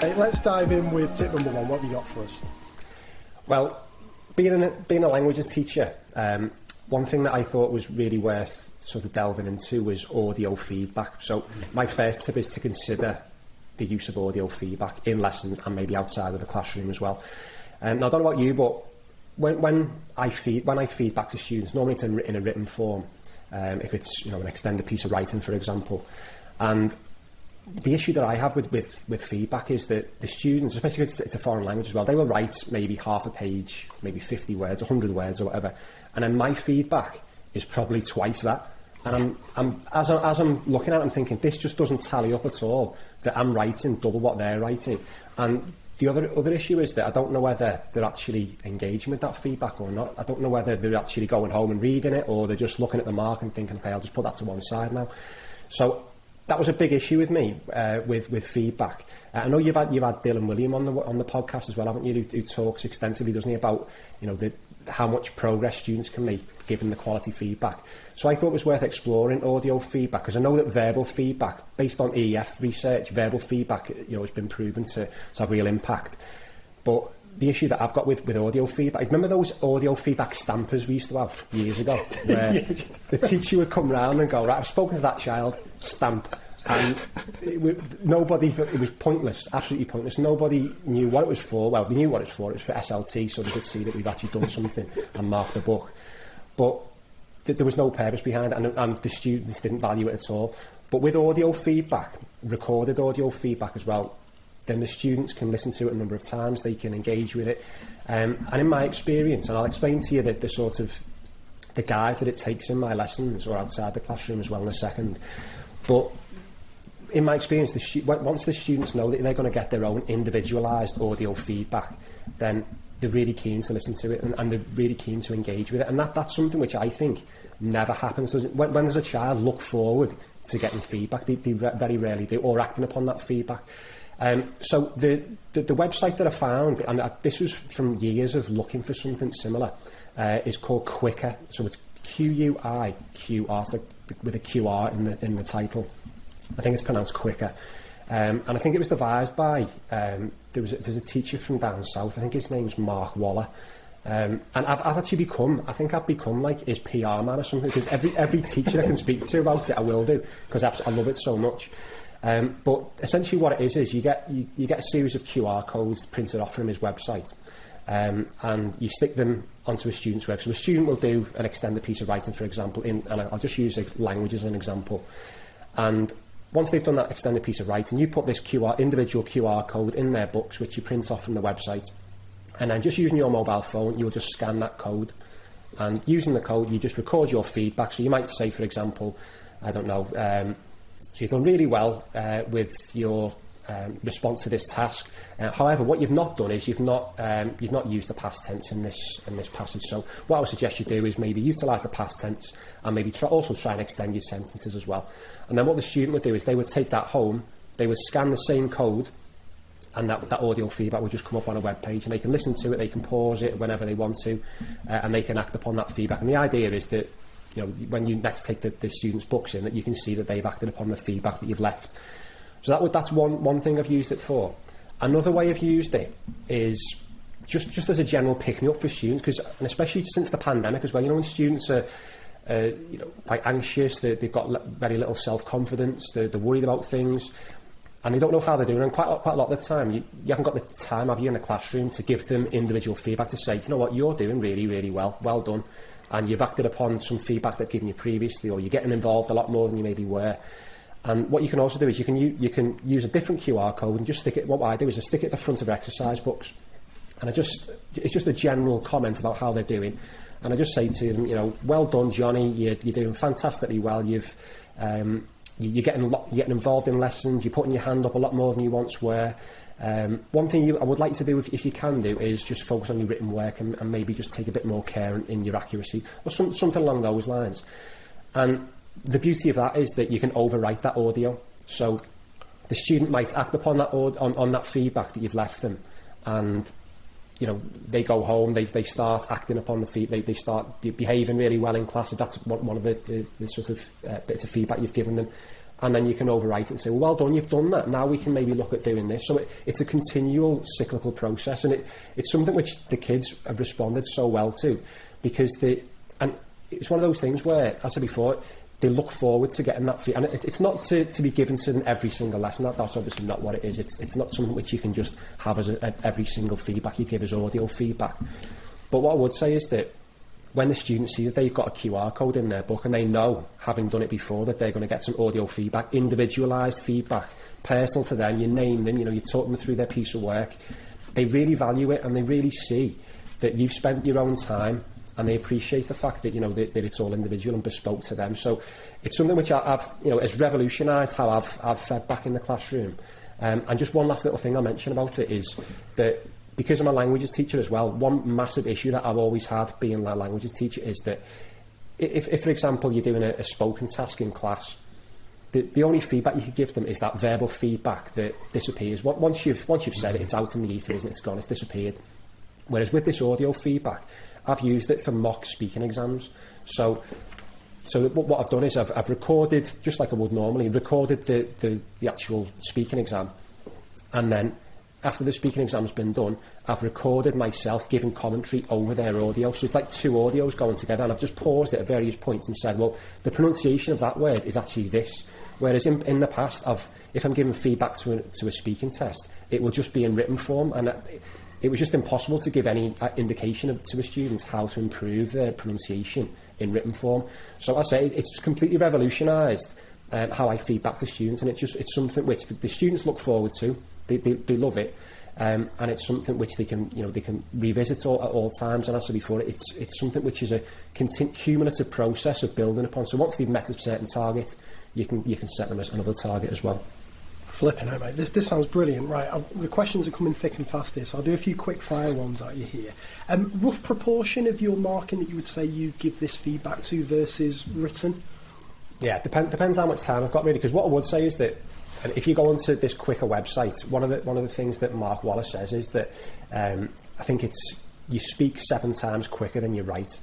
Okay, let's dive in with tip number one. What have you got for us? Well, being a languages teacher, one thing that I thought was really worth sort of delving into was audio feedback. So my first tip is to consider the use of audio feedback in lessons and maybe outside of the classroom as well. Now, I don't know about you, but when I feed back to students, normally it's in a written form, if it's an extended piece of writing, for example. And the issue that I have with feedback is that the students, especially because it's a foreign language as well, they will write maybe half a page, maybe 50 words, 100 words or whatever, and then my feedback is probably twice that. And as I'm looking at it, I'm thinking, this just doesn't tally up at all, that I'm writing double what they're writing. And the other issue is that I don't know whether they're actually engaging with that feedback or not. I don't know whether they're actually going home and reading it, or they're just looking at the mark and thinking, okay, I'll just put that to one side now. So that was a big issue with me with feedback. I know you've had Dylan William on the podcast as well, haven't you? Who talks extensively, doesn't he, about how much progress students can make given the quality feedback. So I thought it was worth exploring audio feedback, because I know that verbal feedback, based on EEF research, verbal feedback has been proven to have real impact. But the issue that I've got with audio feedback, remember those audio feedback stampers we used to have years ago, where the teacher would come round and go, right, I've spoken to that child, stamp. And it was pointless, absolutely pointless. Nobody knew what it was for. Well, we knew what it was for. It was for SLT, so they could see that we've actually done something and marked the book. But there was no purpose behind it, and the students didn't value it at all. But with audio feedback, recorded audio feedback as well, then the students can listen to it a number of times, they can engage with it. And in my experience, and I'll explain to you that the guise that it takes in my lessons or outside the classroom as well in a second. But in my experience, once the students know that they're going to get their own individualised audio feedback, then they're really keen to listen to it, and they're really keen to engage with it. And that's something which I think never happens. When does a child look forward to getting feedback? They very rarely do, or acting upon that feedback. So the website that I found, and this was from years of looking for something similar, is called Quicker. So it's Quiqr, so with a QR in the title. I think it's pronounced Quicker. And I think it was devised by, there's a teacher from down south, I think his name's Mark Waller. And I've become like his PR man or something, because every teacher I can speak to about it, I will do, because I love it so much. But essentially what it is you get a series of QR codes printed off from his website, and you stick them onto a student's work. So a student will do an extended piece of writing, for example, and I'll just use language as an example. And once they've done that extended piece of writing, you put this individual QR code in their books, which you print off from the website, and then just using your mobile phone, you'll just scan that code, and using the code, you just record your feedback. So you might say, for example, I don't know, so you've done really well with your response to this task. However, what you've not done is you've not used the past tense in this passage. So what I would suggest you do is maybe utilise the past tense, and maybe also try and extend your sentences as well. And then what the student would do is they would take that home, they would scan the same code, and that audio feedback would just come up on a web page, and they can listen to it, they can pause it whenever they want to, and they can act upon that feedback. And the idea is that when you next take the students' books in, that you can see that they've acted upon the feedback that you've left. So that's one thing I've used it for. Another way I've used it is just as a general pick-me-up for students, and especially since the pandemic as well. When students are quite anxious, they've got very little self-confidence, they're worried about things, and they don't know how they're doing. And quite a lot of the time, you haven't got the time, have you, in the classroom to give them individual feedback to say, you know what, you're doing really, really well done. And you've acted upon some feedback they've given you previously, or you're getting involved a lot more than you maybe were. And what you can also do is you can use a different QR code and just stick it. What I do is I stick it at the front of exercise books, and it's just a general comment about how they're doing. And I just say to them, well done, Johnny. You're doing fantastically well. You're getting involved in lessons. You're putting your hand up a lot more than you once were. One thing I would like to do, if you can do, is just focus on your written work and maybe just take a bit more care in your accuracy, or something along those lines. And the beauty of that is that you can overwrite that audio. So the student might act upon that on that feedback that you've left them, and they go home, they start acting upon the feedback, they start behaving really well in class. That's one of the sort of bits of feedback you've given them. And then you can overwrite it and say, well done, you've done that. Now we can maybe look at doing this. So it's a continual cyclical process, and it's something which the kids have responded so well to, because and it's one of those things where, as I said before, they look forward to getting that feedback. And it's not to be given to them every single lesson. That's obviously not what it is. It's not something which you can just have as every single feedback you give as audio feedback. But what I would say is that when the students see that they've got a QR code in their book, and they know, having done it before, that they're going to get some audio feedback, individualised feedback, personal to them, you name them, you talk them through their piece of work, they really value it, and they really see that you've spent your own time, and they appreciate the fact that, that it's all individual and bespoke to them. So it's something which I've has revolutionised how I've fed back in the classroom. And just one last little thing I'll mention about it is that, because I'm a languages teacher as well, one massive issue that I've always had being a languages teacher is that if for example, you're doing a spoken task in class, the only feedback you could give them is that verbal feedback that disappears. Once you've said it, it's out in the ether, isn't it? It's gone, it's disappeared. Whereas with this audio feedback, I've used it for mock speaking exams. So what I've done is I've recorded, just like I would normally, recorded the actual speaking exam, and then after the speaking exam's been done, I've recorded myself giving commentary over their audio. So it's like two audios going together, and I've just paused it at various points and said, well, the pronunciation of that word is actually this. Whereas in the past, if I'm giving feedback to a speaking test, it will just be in written form, and it was just impossible to give any indication to the students how to improve their pronunciation in written form. So I say it's completely revolutionised how I feedback to students, and it's something which the students look forward to. They love it, and it's something which they can revisit at all times. And as I said before, it's something which is a cumulative process of building upon. So once they've met a certain target, you can set them as another target as well. Flipping out, mate. This sounds brilliant. Right, the questions are coming thick and fast here, so I'll do a few quick fire ones at you here. Rough proportion of your marking that you would say you give this feedback to versus written? Yeah, depends how much time I've got, really. Because what I would say is that, and if you go onto this quicker website, one of the things that Mark Wallace says is that I think it's you speak 7 times quicker than you write.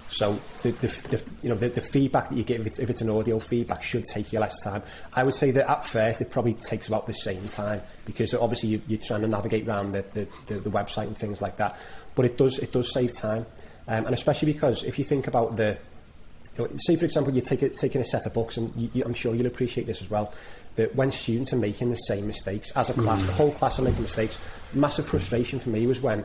So the feedback that you give, if it's an audio feedback, should take you less time. I would say that at first it probably takes about the same time, because obviously you're trying to navigate around the website and things like that. But it does save time, and especially because if you think about say for example you're taking a set of books, and I'm sure you'll appreciate this as well, that when students are making the same mistakes as a class, the whole class are making mistakes. Massive frustration for me was when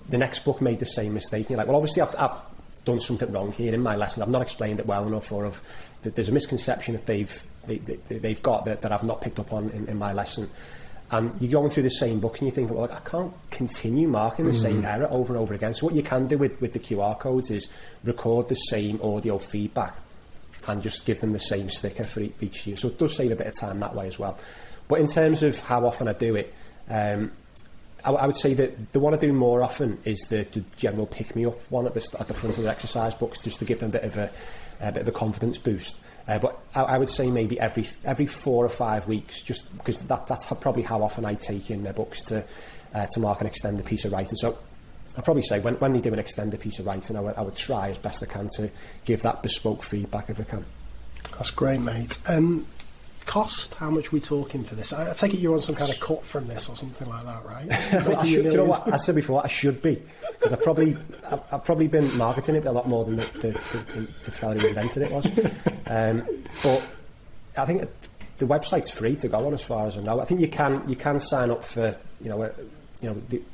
the next book made the same mistake, and you're like, well, obviously I've done something wrong here in my lesson. I've not explained it well enough, or that there's a misconception that they've got that I've not picked up on in my lesson. And you're going through the same books and you think, well, I can't continue marking the same error over and over again. So what you can do with the QR codes is record the same audio feedback and just give them the same sticker for each year. So it does save a bit of time that way as well. But in terms of how often I do it, I would say that the one I do more often is the general pick-me-up one at the front of the exercise books, just to give them a bit of a confidence boost. But I would say maybe every 4 or 5 weeks, just because that's probably how often I take in their books to mark and extend a piece of writing. So I'd probably say when they do an extended piece of writing, I would try as best I can to give that bespoke feedback if I can. That's great, mate. Cost? How much are we talking for this? I take it you're on some kind of cut from this or something like that, right? Do you know what? I said before, I should be, because I've probably been marketing it a lot more than the fella who invented it was. But I think the website's free to go on, as far as I know. I think you can sign up for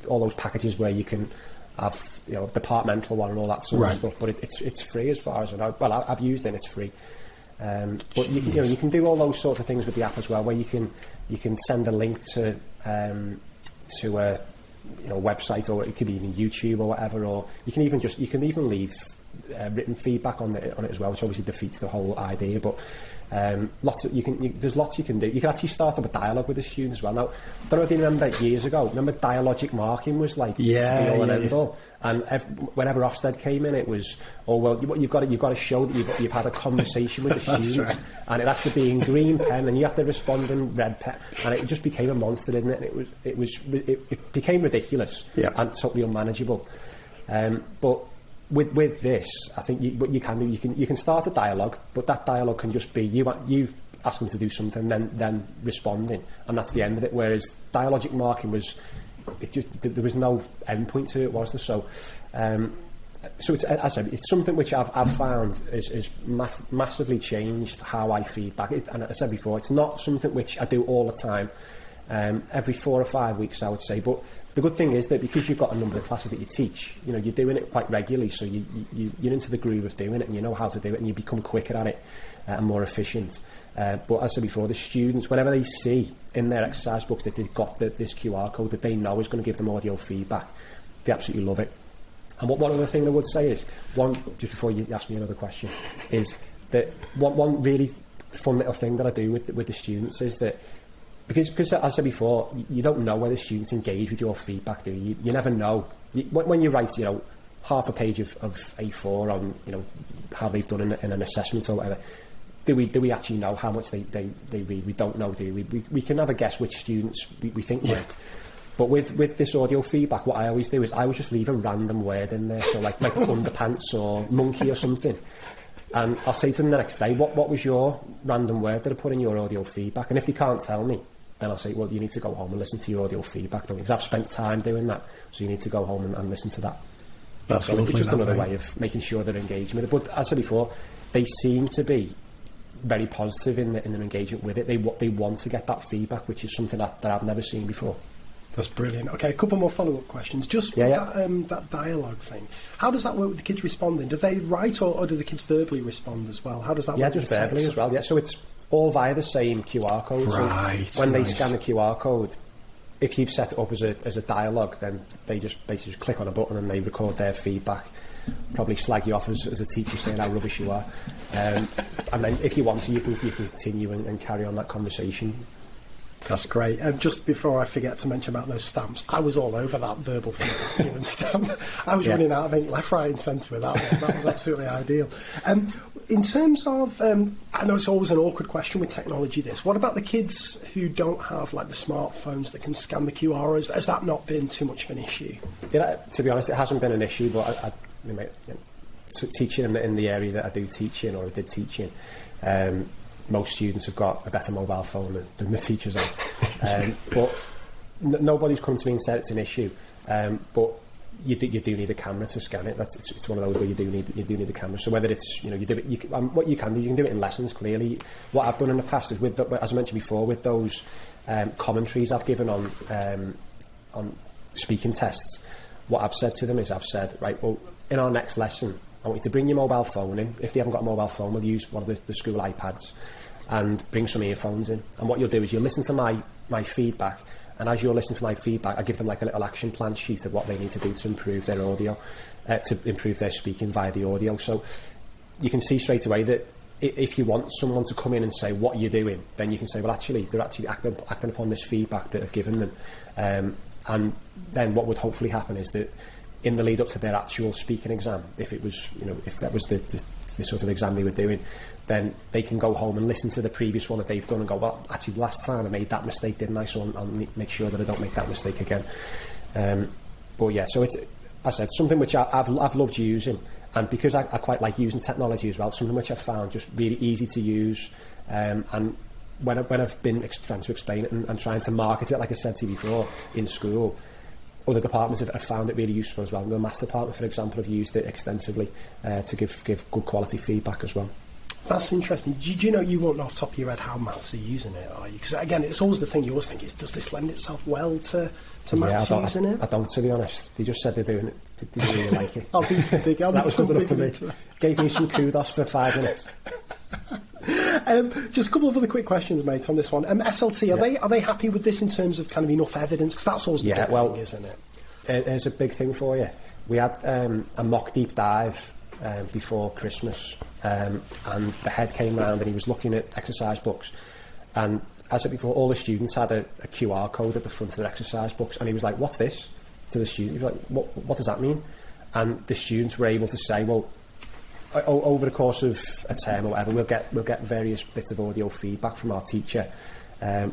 all those packages where you can have departmental one and all that sort of stuff. But it's free as far as I know. Well, I've used it; it's free. But you can do all those sorts of things with the app as well, where you can send a link to a website, or it could be even YouTube or whatever, or you can even leave written feedback on it as well, which obviously defeats the whole idea. But there's lots you can do. You can actually start up a dialogue with the students as well. Now, I don't know if you remember years ago. Remember, dialogic marking was like the all and end all. And whenever Ofsted came in, it was, oh well, you've got to show that you've had a conversation with the students, right. And it has to be in green pen, and you have to respond in red pen, and it just became a monster, didn't it? And it became ridiculous and totally unmanageable. But with this, I think what you can do, you can start a dialogue, but that dialogue can just be you ask them to do something, then responding, and that's the end of it. Whereas dialogic marking was, there was no end point to it, was there? So it's, as I said, it's something which I've found is massively changed how I feedback. And as I said before, it's not something which I do all the time. Every 4 or 5 weeks, I would say. But the good thing is that because you've got a number of classes that you teach, you're doing it quite regularly, so you're into the groove of doing it, and you know how to do it, and you become quicker at it and more efficient. But as I said before, the students, whenever they see in their exercise books that they've got this QR code that they know is going to give them audio feedback, they absolutely love it. And one other thing I would say is, just before you ask me another question, is that one really fun little thing that I do with the students is that, because as I said before, you don't know whether students engage with your feedback, do you? You never know. When you write, half a page of A4 on, how they've done in an assessment or whatever, do we actually know how much they read? We don't know, do we? We can have a guess which students we think might. But with this audio feedback, what I always do is I would just leave a random word in there, so like underpants or monkey or something. And I'll say to them the next day, what was your random word that I put in your audio feedback? And if they can't tell me, then I'll say, well, you need to go home and listen to your audio feedback, because I've spent time doing that, so you need to go home and listen to that. That's so lovely. It's just another way of making sure they're engaged with it. But as I said before, they seem to be very positive in their engagement with it. They want to get that feedback, which is something that I've never seen before. That's brilliant. Okay, a couple more follow-up questions. Just that dialogue thing. How does that work with the kids responding? Do they write or do the kids verbally respond as well? How does that work? Yeah, just verbally as well. Yeah, so it's all via the same QR code. Right. So when they scan the QR code, if you've set it up as a dialogue, then they just basically just click on a button and they record their feedback. Probably slag you off as a teacher, saying how rubbish you are. And then if you want to, you can continue and carry on that conversation. That's great. Just before I forget to mention about those stamps, I was all over that verbal feedback given stamp. I was running out of ink left, right and centre with that one. That was absolutely ideal. In terms of, I know it's always an awkward question with technology, this. What about the kids who don't have like the smartphones that can scan the QR? Has that not been too much of an issue? To be honest, it hasn't been an issue, but teaching in the area that I do teach in, or I did teach in, most students have got a better mobile phone than the teachers are. But nobody's come to me and said it's an issue. But you do need a camera to scan it. It's one of those where you do need a camera. So whether it's you do it, what you can do it in lessons. Clearly, what I've done in the past is as I mentioned before, with those commentaries I've given on speaking tests. What I've said to them is right, well, in our next lesson, I want you to bring your mobile phone in. If they haven't got a mobile phone, we'll use one of the school iPads and bring some earphones in. And what you'll do is you'll listen to my feedback, and as you're listening to my feedback, I give them like a little action plan sheet of what they need to do to improve their audio, to improve their speaking via the audio. So you can see straight away that if you want someone to come in and say, what are you doing? Then you can say, well, actually, they're actually acting upon this feedback that I've given them. And then what would hopefully happen is that in the lead up to their actual speaking exam, if it was, if that was the sort of exam they were doing, then they can go home and listen to the previous one that they've done and go, well, actually last time I made that mistake, didn't I? So I'll make sure that I don't make that mistake again. But yeah, so it's, as I said, something which I've loved using, and because I quite like using technology as well, something which I've found just really easy to use, and when I've been trying to explain it and trying to market it, like I said to you before, in school, other departments have found it really useful as well. The maths department, for example, have used it extensively to give good quality feedback as well. That's interesting. Do you know, you won't know off the top of your head how maths are using it, are you? Because again, it's always the thing you always think is, does this lend itself well to maths using it? I don't, to be honest. They just said they're doing it. They didn't really like it. I'll do some big. That was good enough for me. Gave me some kudos for 5 minutes. Just a couple of other quick questions, mate, on this one. SLT, are they happy with this in terms of kind of enough evidence? Because that's always the big thing, isn't it? There's a big thing for you. We had a mock deep dive before Christmas, and the head came round and he was looking at exercise books, and as I said before, all the students had a QR code at the front of their exercise books, and he was like, "What's this?" to the student. He was like, "What does that mean?" And the students were able to say, "Well, over the course of a term or whatever, we'll get various bits of audio feedback from our teacher,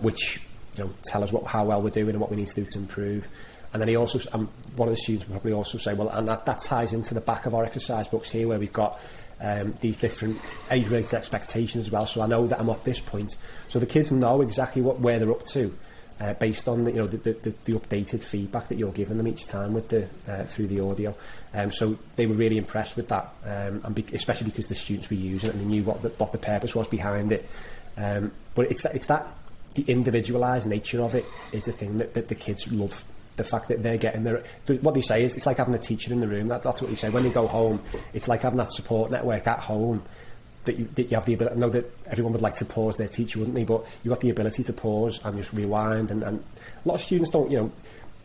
which tell us how well we're doing and what we need to do to improve." And then he also, one of the students would probably also say, "Well, and that ties into the back of our exercise books here, where we've got these different age-related expectations as well. So I know that I'm at this point." So the kids know exactly where they're up to, based on the updated feedback that you're giving them each time with through the audio. So they were really impressed with that, and especially because the students were using it and they knew what the purpose was behind it. But it's that the individualised nature of it is the thing that the kids love. The fact that they're getting what they say is it's like having a teacher in the room. That's what they say. When they go home, it's like having that support network at home. That you have the ability. I know that everyone would like to pause their teacher, wouldn't they? But you've got the ability to pause and just rewind. And a lot of students don't.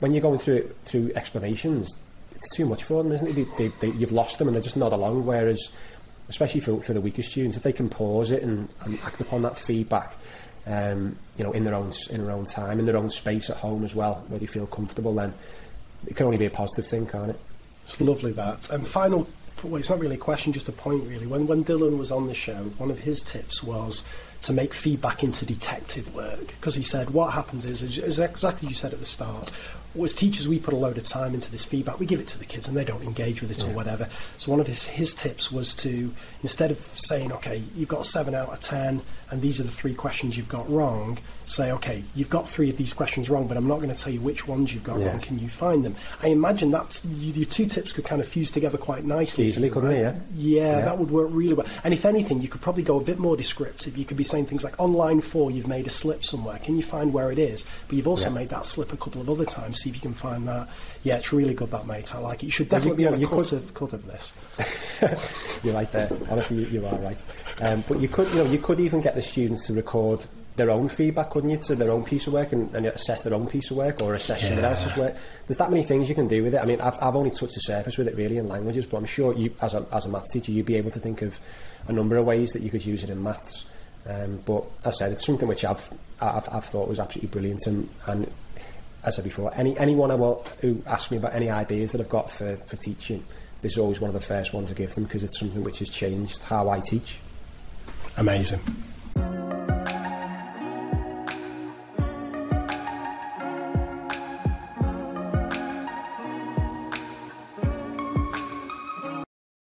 When you're going through explanations, it's too much for them, isn't it? You've lost them and they're just nod along. Whereas, especially for the weaker students, if they can pause it and act upon that feedback, in their own time, in their own space at home as well, where they feel comfortable, then it can only be a positive thing, can't it? It's lovely that. And final, well, it's not really a question, just a point really. When Dylan was on the show, one of his tips was to make feedback into detective work, because he said what happens is exactly you said at the start. As teachers, we put a load of time into this feedback. We give it to the kids and they don't engage with it or whatever. So one of his tips was to, instead of saying, okay, you've got 7 out of 10 and these are the 3 questions you've got wrong, say, okay, you've got 3 of these questions wrong, but I'm not going to tell you which ones you've got wrong. Can you find them? I imagine that your 2 tips could kind of fuse together quite nicely. Easily, couldn't they? Yeah, that would work really well. And if anything, you could probably go a bit more descriptive. You could be saying things like, on line 4, you've made a slip somewhere. Can you find where it is? But you've also made that slip a couple of other times. See if you can find that. Yeah, it's really good, that, mate. I like it. You should definitely be on a cut of this. You're right there. Honestly, you are right. But you could even get the students to record their own feedback, couldn't you, to their own piece of work and assess their own piece of work or assess someone else's work. There's that many things you can do with it. I mean, I've only touched the surface with it really in languages, but I'm sure you, as a maths teacher, you'd be able to think of a number of ways that you could use it in maths. But as I said, it's something which I've thought was absolutely brilliant, and as I said before, anyone who asks me about any ideas that I've got for teaching, this is always one of the first ones I give them, because it's something which has changed how I teach. Amazing.